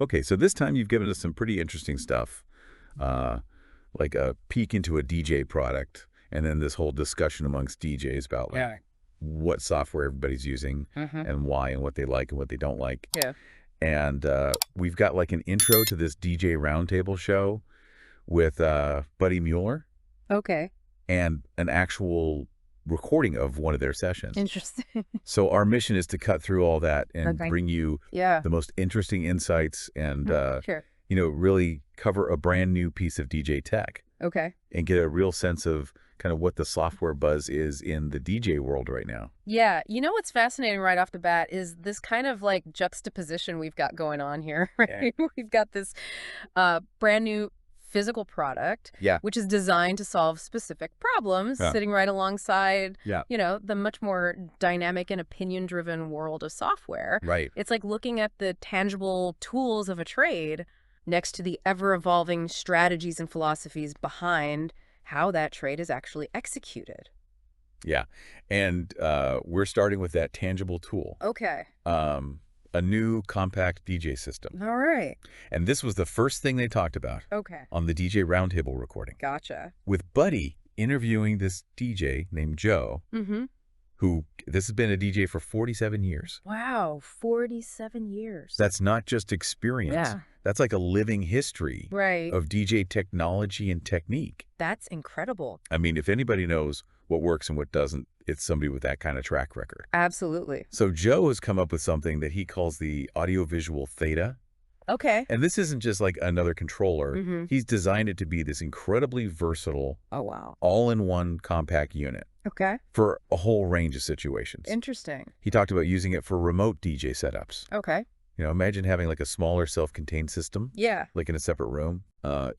Okay, so this time you've given us some pretty interesting stuff, uh, like a peek into a DJ product, and then this whole discussion amongst DJs about like Yeah. what software everybody's using Mm-hmm. and why and what they like and what they don't like. Yeah. And we've got like an intro to this DJ Roundtable show with Buddy Mueller Okay. and an actual recording of one of their sessions. Interesting. So our mission is to cut through all that and Okay. bring you Yeah. the most interesting insights and, Sure. really cover a brand new piece of DJ tech Okay. and get a real sense of kind of what the software buzz is in the DJ world right now. Yeah. You know what's fascinating right off the bat is this kind of like juxtaposition we've got going on here, Yeah. right? We've got this brand new physical product, Yeah. which is designed to solve specific problems, Yeah. sitting right alongside, Yeah. the much more dynamic and opinion-driven world of software. Right. It's like looking at the tangible tools of a trade next to the ever-evolving strategies and philosophies behind how that trade is actually executed. Yeah. And we're starting with that tangible tool, Okay. a new compact DJ system. All right. And this was the first thing they talked about Okay. on the DJ Roundtable recording, Gotcha. with Buddy interviewing this DJ named Joe, Mm-hmm. who this has been a DJ for 47 years. Wow. 47 years. That's not just experience. Yeah. That's like a living history Right. of DJ technology and technique. That's incredible. I mean, if anybody knows what works and what doesn't, it's somebody with that kind of track record. Absolutely. So Joe has come up with something that he calls the audiovisual theta. Okay. And this isn't just like another controller. Mm-hmm. He's designed it to be this incredibly versatile, Oh, wow. all-in-one compact unit Okay. for a whole range of situations. Interesting. He talked about using it for remote DJ setups. Okay. Imagine having like a smaller self-contained system, Yeah, like in a separate room.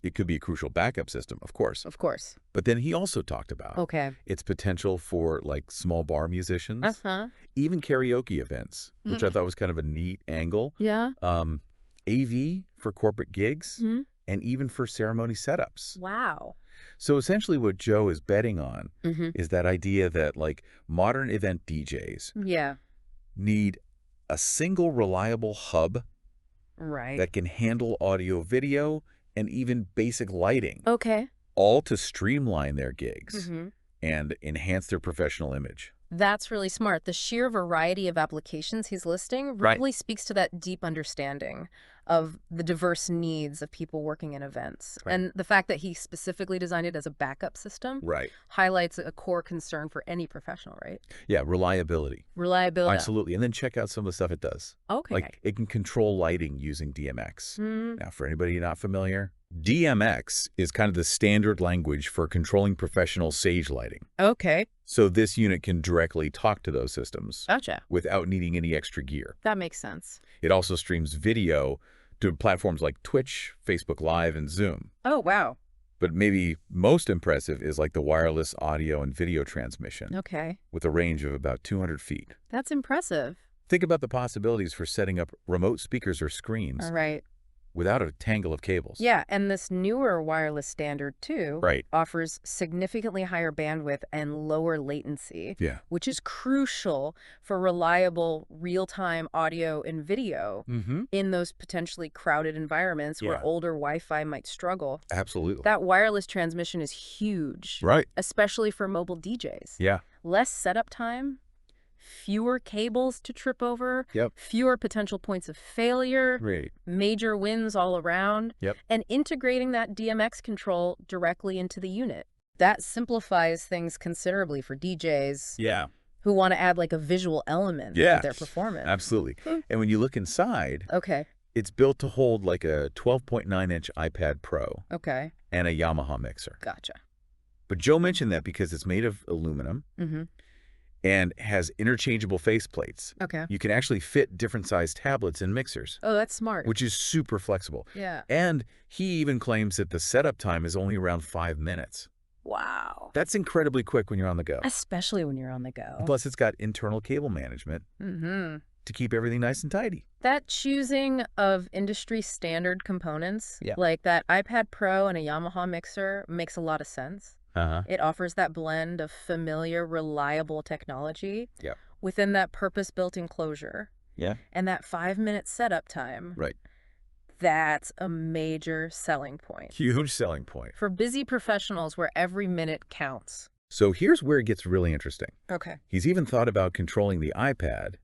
It could be a crucial backup system, of course. of course. But then he also talked about Okay. its potential for like small bar musicians, Uh-huh. even karaoke events, which I thought was kind of a neat angle. Yeah. AV for corporate gigs, Hmm. and even for ceremony setups. Wow. So essentially what Joe is betting on Mm-hmm. is that idea that like modern event DJs Yeah. need a single reliable hub Right. that can handle audio, video, and even basic lighting, Okay. all to streamline their gigs Mm-hmm. and enhance their professional image. That's really smart. The sheer variety of applications he's listing Right. really speaks to that deep understanding of the diverse needs of people working in events. Right. And the fact that he specifically designed it as a backup system Right. highlights a core concern for any professional, right? Yeah, reliability. Reliability. Absolutely. And then check out some of the stuff it does. Okay. Like it can control lighting using DMX. Mm, Now, for anybody not familiar, DMX is kind of the standard language for controlling professional stage lighting. okay. So this unit can directly talk to those systems Gotcha. without needing any extra gear. That makes sense. It also streams video to platforms like Twitch, Facebook Live, and Zoom. Oh, wow. But maybe most impressive is like the wireless audio and video transmission Okay. with a range of about 200 feet. That's impressive. Think about the possibilities for setting up remote speakers or screens All right. without a tangle of cables. Yeah, and this newer wireless standard, too, Right. offers significantly higher bandwidth and lower latency, Yeah. which is crucial for reliable real-time audio and video Mm-hmm. in those potentially crowded environments where Yeah. older Wi-Fi might struggle. Absolutely. That wireless transmission is huge, Right. especially for mobile DJs. Yeah. Less setup time, fewer cables to trip over, Yep. fewer potential points of failure, Great. major wins all around, Yep. and integrating that DMX control directly into the unit. That simplifies things considerably for DJs Yeah. who want to add like a visual element Yeah. to their performance. Absolutely. And when you look inside, Okay, it's built to hold like a 12.9-inch iPad Pro okay, and a Yamaha mixer. gotcha. But Joe mentioned that because it's made of aluminum Mm-hmm. and has interchangeable faceplates. Okay. You can actually fit different sized tablets in mixers, Oh, that's smart. which is super flexible. Yeah. And he even claims that the setup time is only around 5 minutes. Wow. That's incredibly quick when you're on the go. Especially when you're on the go. Plus, it's got internal cable management Mm-hmm. to keep everything nice and tidy. That choosing of industry standard components, Yeah. like that iPad Pro and a Yamaha mixer, makes a lot of sense. Uh-huh. It offers that blend of familiar, reliable technology Yeah. within that purpose-built enclosure. Yeah. And that 5-minute setup time. Right. That's a major selling point Huge selling point. for busy professionals where every minute counts. So here's where it gets really interesting. Okay. He's even thought about controlling the iPad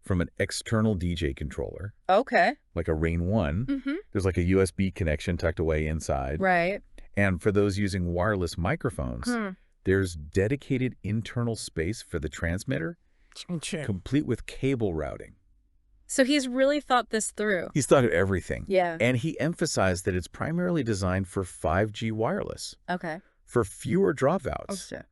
from an external DJ controller, Okay. like a Rain 1. Mm-hmm. There's like a USB connection tucked away inside. Right. And for those using wireless microphones, there's dedicated internal space for the transmitter, complete with cable routing. So he's really thought this through. He's thought of everything. Yeah. And he emphasized that it's primarily designed for 5G wireless, Okay. for fewer dropouts. Okay.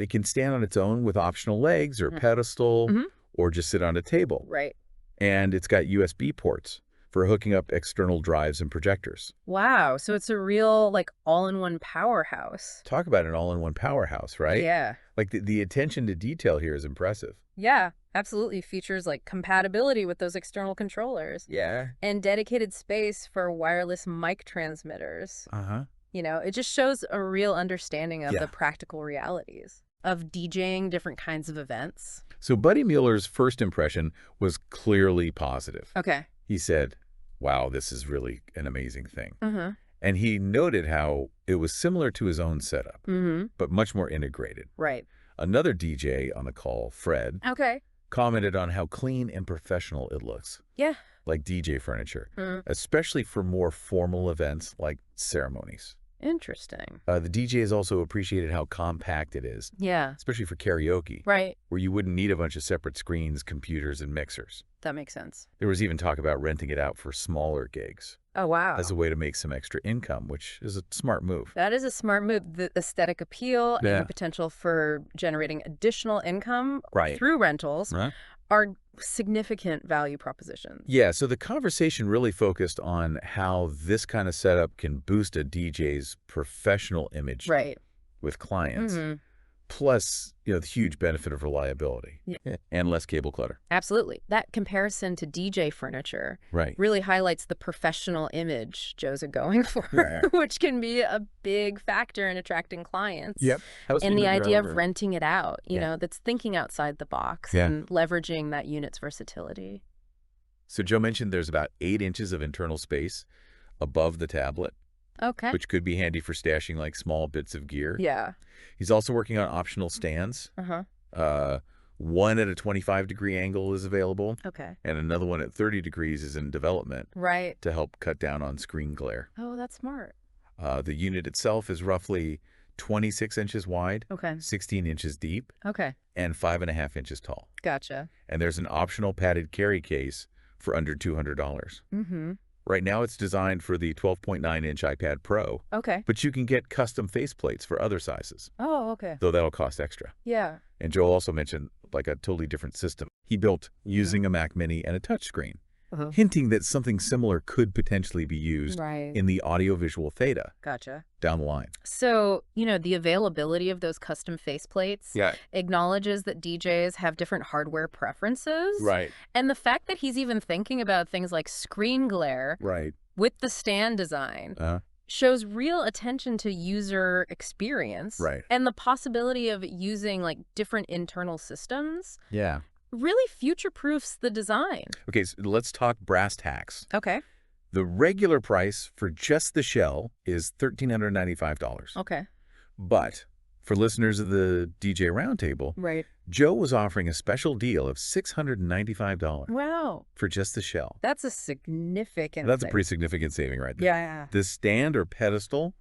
It can stand on its own with optional legs or pedestal, or just sit on a table. Right. And it's got USB ports for hooking up external drives and projectors. Wow. So it's a real, like, all-in-one powerhouse. Talk about an all-in-one powerhouse, right? Yeah. Like the attention to detail here is impressive. Yeah, absolutely. Features like compatibility with those external controllers. Yeah. And dedicated space for wireless mic transmitters. Uh-huh. You know, it just shows a real understanding of Yeah. the practical realities of DJing different kinds of events. So Buddy Mueller's first impression was clearly positive. Okay. He said, wow, this is really an amazing thing. Mm-hmm. And he noted how it was similar to his own setup, but much more integrated. Right. Another DJ on the call, Fred, Okay. commented on how clean and professional it looks, Yeah. like DJ furniture, especially for more formal events like ceremonies. Interesting. The DJs also appreciated how compact it is, Yeah. especially for karaoke, Right. where you wouldn't need a bunch of separate screens, computers, and mixers. That makes sense. There was even talk about renting it out for smaller gigs Oh, wow. as a way to make some extra income, which is a smart move. That is a smart move. The aesthetic appeal Yeah. and the potential for generating additional income Right. through rentals Right. are significant value propositions. Yeah, so the conversation really focused on how this kind of setup can boost a DJ's professional image Right. with clients, Mm-hmm. plus, the huge benefit of reliability and less cable clutter. Absolutely. That comparison to DJ furniture Right. really highlights the professional image Joe's going for, Yeah. which can be a big factor in attracting clients. Yep. And the idea of renting it out, you Yeah. know, that's thinking outside the box Yeah. and leveraging that unit's versatility. So Joe mentioned there's about 8 inches of internal space above the tablet, Okay. which could be handy for stashing like small bits of gear. Yeah. He's also working on optional stands. Uh-huh. One at a 25-degree angle is available, Okay. and another one at 30 degrees is in development Right. to help cut down on screen glare. Oh, that's smart. The unit itself is roughly 26 inches wide, Okay. 16 inches deep, Okay. and 5.5 inches tall. Gotcha. And there's an optional padded carry case for under $200. Mm-hmm. Right now it's designed for the 12.9-inch iPad Pro, Okay. but you can get custom faceplates for other sizes, Oh, okay. though that'll cost extra. Yeah. And Joel also mentioned like a totally different system he built using a Mac Mini and a touchscreen, hinting that something similar could potentially be used Right. in the audiovisual theta Gotcha. down the line. So, you know, the availability of those custom faceplates Yeah. acknowledges that DJs have different hardware preferences. Right. And the fact that he's even thinking about things like screen glare Right. with the stand design shows real attention to user experience. Right. And the possibility of using like different internal systems Yeah. really future-proofs the design. Okay, so let's talk brass tacks. Okay. The regular price for just the shell is $1,395. Okay. But for listeners of the DJ Roundtable, Right. Joe was offering a special deal of $695 Wow. for just the shell. That's a significant That's a thing. pretty significant saving right there. Yeah. The stand or pedestal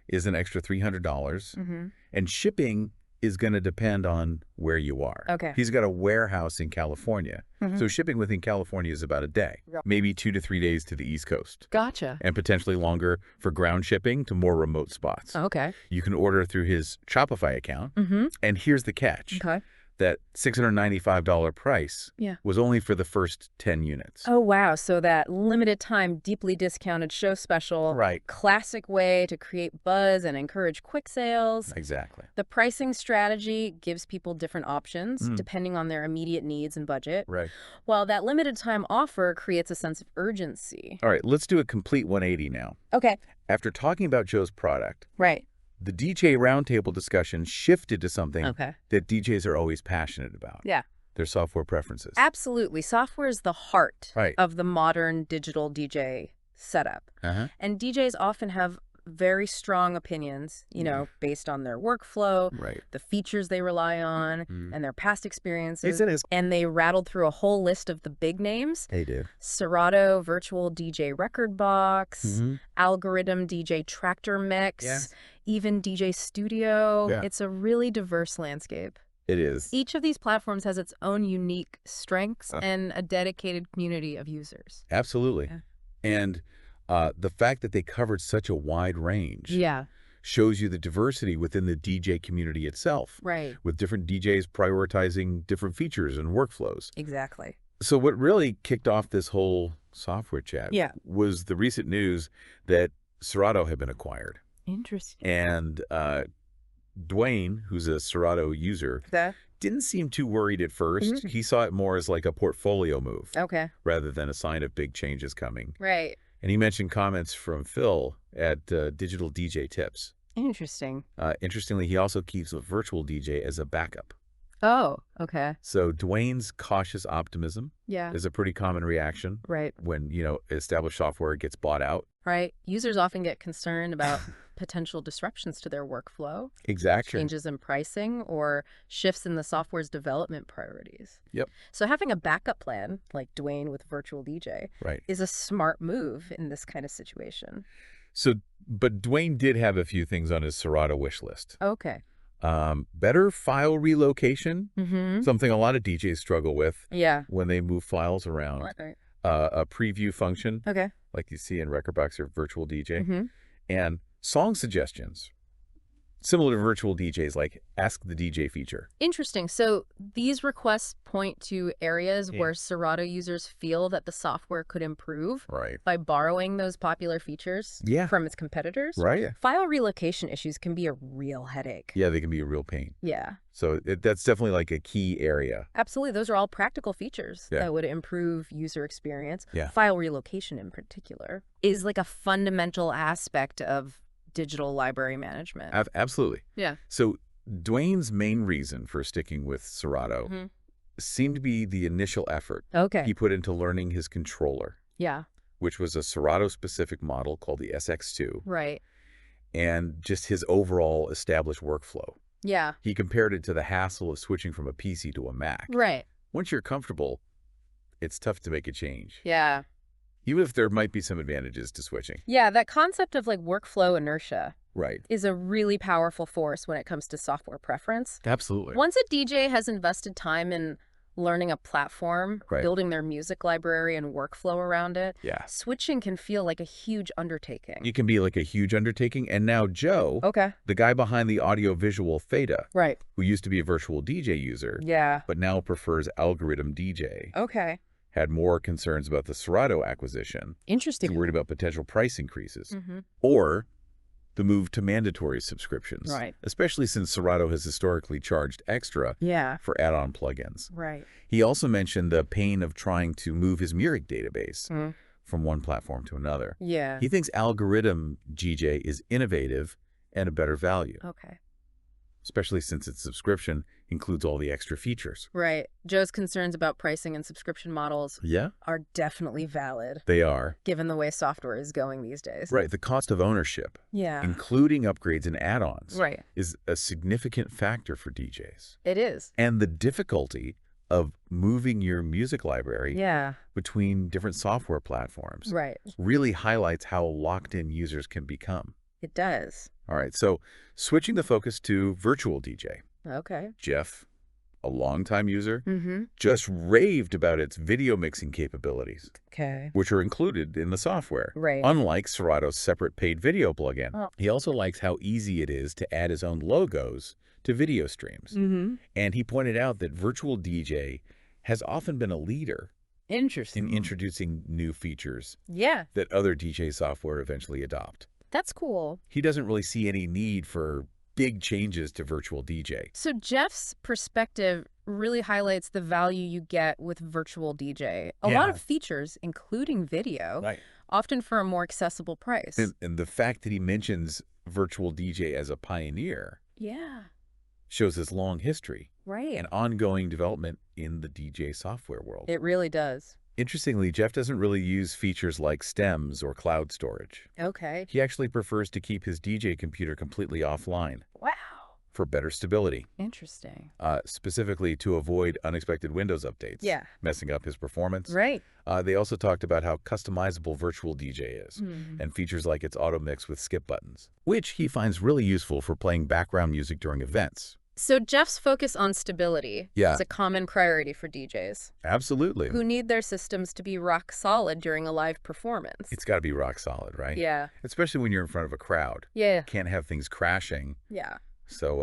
is an extra $300, Mm-hmm. and shipping is going to depend on where you are. Okay. He's got a warehouse in California, so shipping within California is about a day, Yeah. maybe 2 to 3 days to the East Coast, Gotcha. and potentially longer for ground shipping to more remote spots. Okay. You can order through his Shopify account, Mm-hmm. and here's the catch. Okay. That $695 price Yeah. was only for the first 10 units. Oh, wow. So that limited time, deeply discounted show special. Right. Classic way to create buzz and encourage quick sales. Exactly. The pricing strategy gives people different options depending on their immediate needs and budget, Right. while that limited time offer creates a sense of urgency. All right, let's do a complete 180 now. Okay. After talking about Joe's product, Right. the DJ Roundtable discussion shifted to something Okay. that DJs are always passionate about. Yeah. Their software preferences. Absolutely. Software is the heart Right. of the modern digital DJ setup. Uh-huh. And DJs often have very strong opinions, based on their workflow, Right. the features they rely on, Mm. and their past experiences. It is. And they rattled through a whole list of the big names. They did. Serato Virtual DJ Record Box, Mm-hmm. Algorithm DJ Tractor Mix, Yes. even DJ Studio. Yeah. It's a really diverse landscape. It is. Each of these platforms has its own unique strengths Uh. and a dedicated community of users. Absolutely. Yeah. And the fact that they covered such a wide range Yeah, shows you the diversity within the DJ community itself, right. with different DJs prioritizing different features and workflows. Exactly. So what really kicked off this whole software chat Yeah. was the recent news that Serato had been acquired. Interesting. And Dwayne, who's a Serato user, didn't seem too worried at first. Mhm. He saw it more as like a portfolio move Okay. rather than a sign of big changes coming. Right. And he mentioned comments from Phil at Digital DJ Tips. Interesting. Interestingly, he also keeps a virtual DJ as a backup. Oh, okay. So Dwayne's cautious optimism Yeah. is a pretty common reaction Right. when, established software gets bought out. Right. Users often get concerned about potential disruptions to their workflow, Exactly. changes in pricing, or shifts in the software's development priorities. Yep. So having a backup plan, like Dwayne with Virtual DJ, Right. is a smart move in this kind of situation. So, but Dwayne did have a few things on his Serato wish list. Okay. Better file relocation, Mm-hmm. something a lot of DJs struggle with Yeah. when they move files around. Right. A preview function, Okay. like you see in Rekordbox or Virtual DJ, Mm-hmm. and song suggestions, similar to Virtual DJs, like Ask the DJ feature. Interesting. So these requests point to areas Yeah. where Serato users feel that the software could improve Right. by borrowing those popular features Yeah. from its competitors. Right. File relocation issues can be a real headache. Yeah, they can be a real pain. Yeah, So that's definitely like a key area. absolutely. Those are all practical features Yeah. that would improve user experience. Yeah. File relocation in particular is like a fundamental aspect of digital library management. Absolutely. Yeah. So Dwayne's main reason for sticking with Serato Mhm. seemed to be the initial effort Okay. he put into learning his controller, Yeah, which was a Serato-specific model called the SX2, right. and just his overall established workflow. Yeah, He compared it to the hassle of switching from a PC to a Mac. right. Once you're comfortable, it's tough to make a change, Yeah. even if there might be some advantages to switching. Yeah, that concept of like workflow inertia Right. is a really powerful force when it comes to software preference. Absolutely. Once a DJ has invested time in learning a platform, Right. building their music library and workflow around it, Yeah. switching can feel like a huge undertaking. It can be like a huge undertaking. And now Joe, Okay. the guy behind the audiovisual theta, Right. who used to be a virtual DJ user, Yeah. but now prefers algorithm DJ, Okay. had more concerns about the Serato acquisition. He's Interesting. worried about potential price increases Mm-hmm. or the move to mandatory subscriptions, Right. especially since Serato has historically charged extra Yeah. for add-on plugins. Right. He also mentioned the pain of trying to move his Murik database Mm. from one platform to another. Yeah. He thinks algorithm DJ is innovative and a better value, Okay. especially since its subscription includes all the extra features. Right. Joe's concerns about pricing and subscription models Yeah, are definitely valid, they are. given the way software is going these days. Right, the cost of ownership, Yeah. including upgrades and add-ons, Right. is a significant factor for DJs. It is. And the difficulty of moving your music library Yeah. between different software platforms Right. really highlights how locked in users can become. It does. All right, so switching the focus to virtual DJ. Okay. Jeff, a longtime user, Mm-hmm. just raved about its video mixing capabilities, Okay. which are included in the software, Right. unlike Serato's separate paid video plugin. Oh. He also likes how easy it is to add his own logos to video streams. Mm-hmm. And he pointed out that virtual DJ has often been a leader Interesting. in introducing new features Yeah, that other DJ software eventually adopt. that's cool. He doesn't really see any need for big changes to virtual DJ. So Jeff's perspective really highlights the value you get with virtual DJ. A lot Yeah. of features, including video, Right. often for a more accessible price. And the fact that he mentions virtual DJ as a pioneer Yeah, shows his long history right. and ongoing development in the DJ software world. It really does. Interestingly, Jeff doesn't really use features like stems or cloud storage. Okay. He actually prefers to keep his DJ computer completely offline Wow. for better stability, Interesting. specifically to avoid unexpected Windows updates, Yeah. messing up his performance. Right. They also talked about how customizable virtual DJ is, and features like its auto mix with skip buttons, which he finds really useful for playing background music during events. So Jeff's focus on stability Yeah. is a common priority for DJs Absolutely. who need their systems to be rock solid during a live performance. It's got to be rock solid, right? Yeah. Especially when you're in front of a crowd. Yeah. Can't have things crashing. Yeah. So,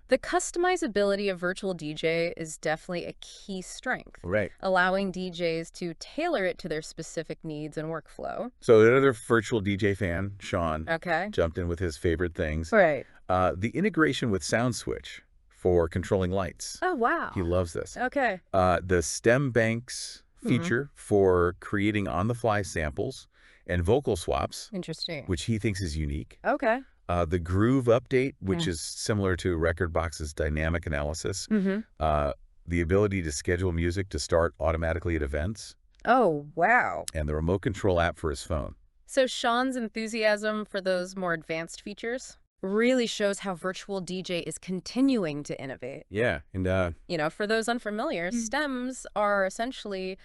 The customizability of virtual DJ is definitely a key strength, right. allowing DJs to tailor it to their specific needs and workflow. So another virtual DJ fan, Sean, Okay. jumped in with his favorite things. Right. The integration with SoundSwitch for controlling lights. Oh, wow. He loves this. Okay. The stem banks feature for creating on-the-fly samples and vocal swaps, Interesting. which he thinks is unique. Okay. The Groove update, which is similar to Rekordbox's dynamic analysis. The ability to schedule music to start automatically at events. Oh, wow. And the remote control app for his phone. So Sean's enthusiasm for those more advanced features really shows how virtual DJ is continuing to innovate. Yeah, and You know, for those unfamiliar, stems are essentially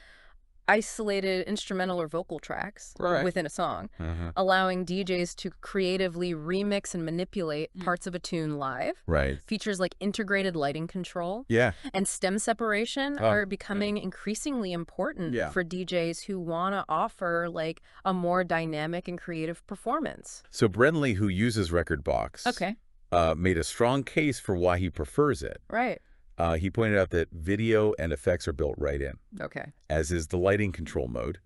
isolated instrumental or vocal tracks within a song, allowing DJs to creatively remix and manipulate parts of a tune live. right. Features like integrated lighting control Yeah, and stem separation are becoming increasingly important Yeah. for DJs who want to offer like a more dynamic and creative performance. so Brenly, who uses Rekordbox, Okay. made a strong case for why he prefers it. Right. He pointed out that video and effects are built right in, Okay. as is the lighting control mode.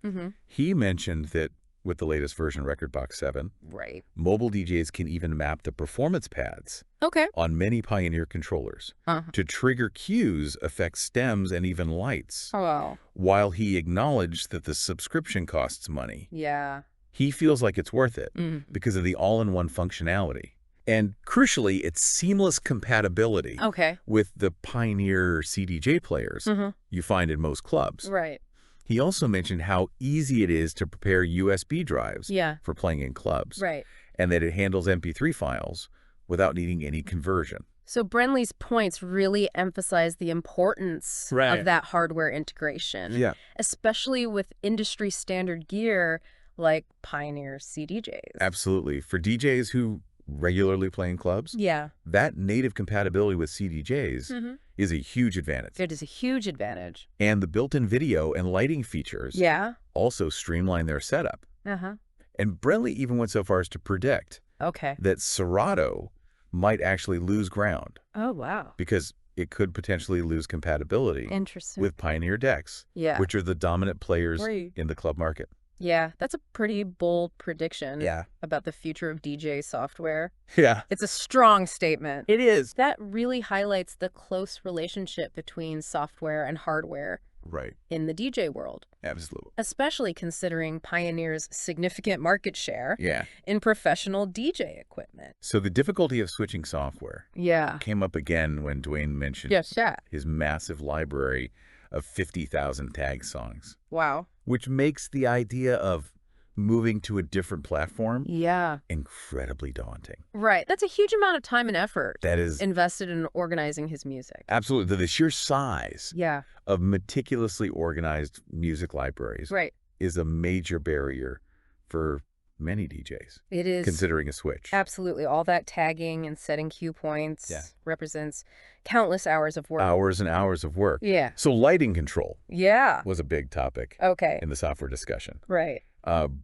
He mentioned that with the latest version, Rekordbox 7, Right. mobile DJs can even map the performance pads Okay. on many Pioneer controllers to trigger cues, affect stems, and even lights. Oh, wow. While he acknowledged that the subscription costs money, Yeah. he feels like it's worth it because of the all-in-one functionality. And crucially, it's seamless compatibility Okay. with the Pioneer CDJ players you find in most clubs. Right. He also mentioned how easy it is to prepare USB drives Yeah. for playing in clubs, Right. and that it handles MP3 files without needing any conversion. So Brenly's points really emphasize the importance Right. of that hardware integration, especially with industry standard gear like Pioneer CDJs. Absolutely. For DJs who regularly play in clubs, Yeah. that native compatibility with CDJs is a huge advantage. It is a huge advantage. And the built-in video and lighting features Yeah. also streamline their setup. Uh-huh. And Brenly even went so far as to predict Okay. that Serato might actually lose ground Oh, wow. because it could potentially lose compatibility Interesting. with Pioneer decks, Yeah. which are the dominant players Right. in the club market. Yeah, that's a pretty bold prediction Yeah. about the future of DJ software. Yeah. It's a strong statement. It is. That really highlights the close relationship between software and hardware Right. in the DJ world, Absolutely. especially considering Pioneer's significant market share Yeah. in professional DJ equipment. So the difficulty of switching software Yeah. came up again when Dwayne mentioned Yes, yeah. his massive library of 50,000 tag songs, Wow. which makes the idea of moving to a different platform Yeah. incredibly daunting. Right. That's a huge amount of time and effort That is invested in organizing his music. absolutely the sheer size Yeah. of meticulously organized music libraries Right. is a major barrier for many DJs It is. considering a switch. Absolutely. All that tagging and setting cue points Yeah. represents countless hours of work. Hours and hours of work. Yeah. So lighting control Yeah. was a big topic Okay. in the software discussion. Right.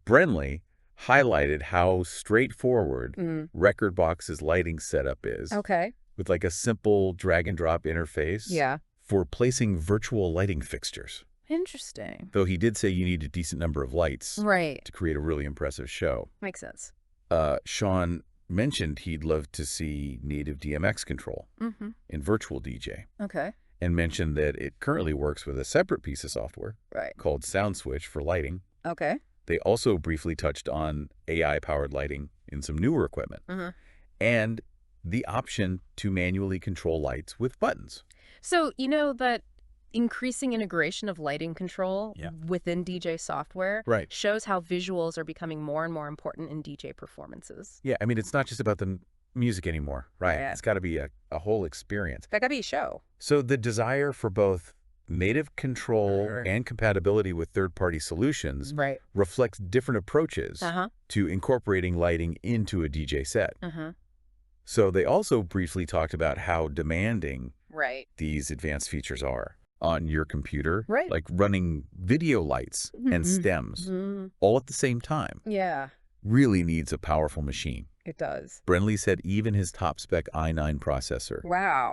Brenly highlighted how straightforward Mm. Rekordbox's lighting setup is, Okay. with like a simple drag and drop interface Yeah. for placing virtual lighting fixtures. Interesting. Though he did say you need a decent number of lights Right. to create a really impressive show. Makes sense. Sean mentioned he'd love to see native DMX control Mm-hmm. in virtual DJ, Okay. and mentioned that it currently works with a separate piece of software Right. called SoundSwitch for lighting. Okay. They also briefly touched on AI-powered lighting in some newer equipment, and the option to manually control lights with buttons. So, you know that increasing integration of lighting control within DJ software shows how visuals are becoming more and more important in DJ performances. Yeah, I mean, it's not just about the music anymore, right? Yeah. It's got to be a whole experience. That got to be a show. So the desire for both native control and compatibility with third-party solutions reflects different approaches to incorporating lighting into a DJ set. So they also briefly talked about how demanding these advanced features are on your computer, like running video lights and stems all at the same time. Yeah. Really needs a powerful machine. It does. Brenly said even his top-spec i9 processor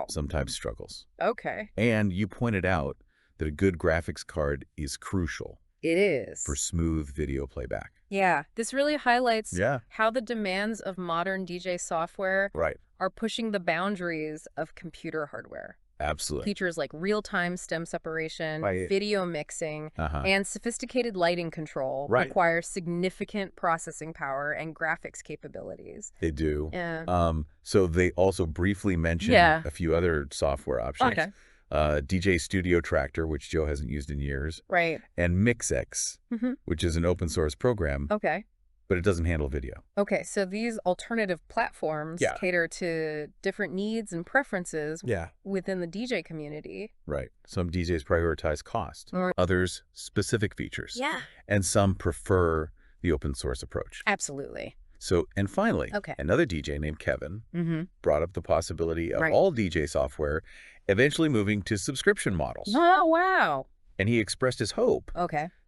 sometimes struggles. Okay. And you pointed out that a good graphics card is crucial. It is. For smooth video playback. Yeah. This really highlights how the demands of modern DJ software are pushing the boundaries of computer hardware. Absolutely. Features like real-time stem separation, video mixing, and sophisticated lighting control require significant processing power and graphics capabilities. They do. Yeah. So they also briefly mentioned a few other software options. Okay. DJ Studio Tractor, which Joe hasn't used in years. Right. And MixX, which is an open source program. Okay. But it doesn't handle video. Okay, so these alternative platforms cater to different needs and preferences within the DJ community. Right. Some DJs prioritize cost, others specific features. Yeah. And some prefer the open source approach. Absolutely. So, and finally, another DJ named Kevin brought up the possibility of all DJ software eventually moving to subscription models. Oh, wow. And he expressed his hope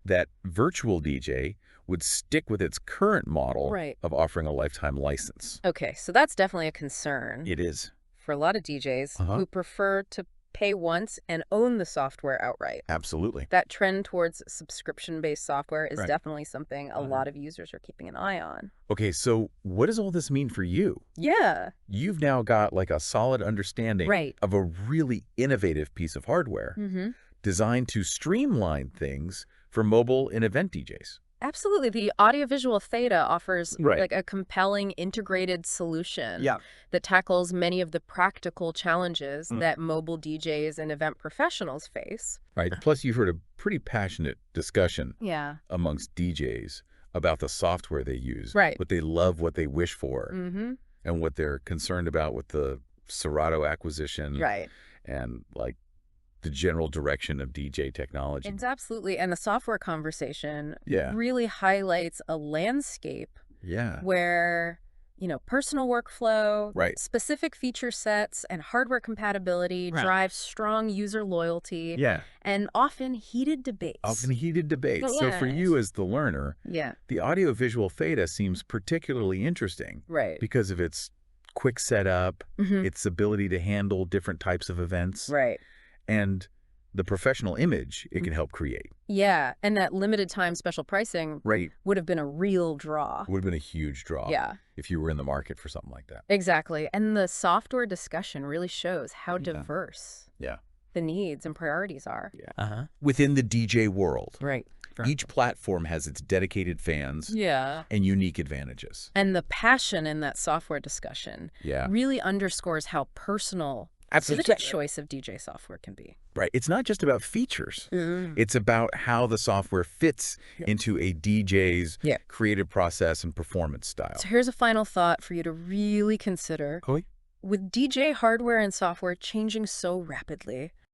that virtual DJ would stick with its current model of offering a lifetime license. Okay, so that's definitely a concern. It is. For a lot of DJs who prefer to pay once and own the software outright. Absolutely. That trend towards subscription-based software is definitely something a lot of users are keeping an eye on. Okay, so what does all this mean for you? Yeah. You've now got like a solid understanding of a really innovative piece of hardware designed to streamline things for mobile and event DJs. Absolutely. The audiovisual theta offers like a compelling integrated solution that tackles many of the practical challenges that mobile DJs and event professionals face. Right. Plus, you've heard a pretty passionate discussion amongst DJs about the software they use, what they love, what they wish for, and what they're concerned about with the Serato acquisition and like the general direction of DJ technology. It's absolutely. And the software conversation really highlights a landscape where, you know, personal workflow, specific feature sets, and hardware compatibility drive strong user loyalty and often heated debates. So for you as the learner, the audiovisual theta seems particularly interesting because of its quick setup, its ability to handle different types of events. And the professional image it can help create. Yeah, and that limited time special pricing would have been a real draw. Would have been a huge draw if you were in the market for something like that. Exactly. And the software discussion really shows how diverse the needs and priorities are. Within the DJ world, each platform has its dedicated fans and unique advantages. And the passion in that software discussion really underscores how personal the choice of DJ software can be. Right. It's not just about features. It's about how the software fits into a DJ's creative process and performance style. So here's a final thought for you to really consider. With DJ hardware and software changing so rapidly,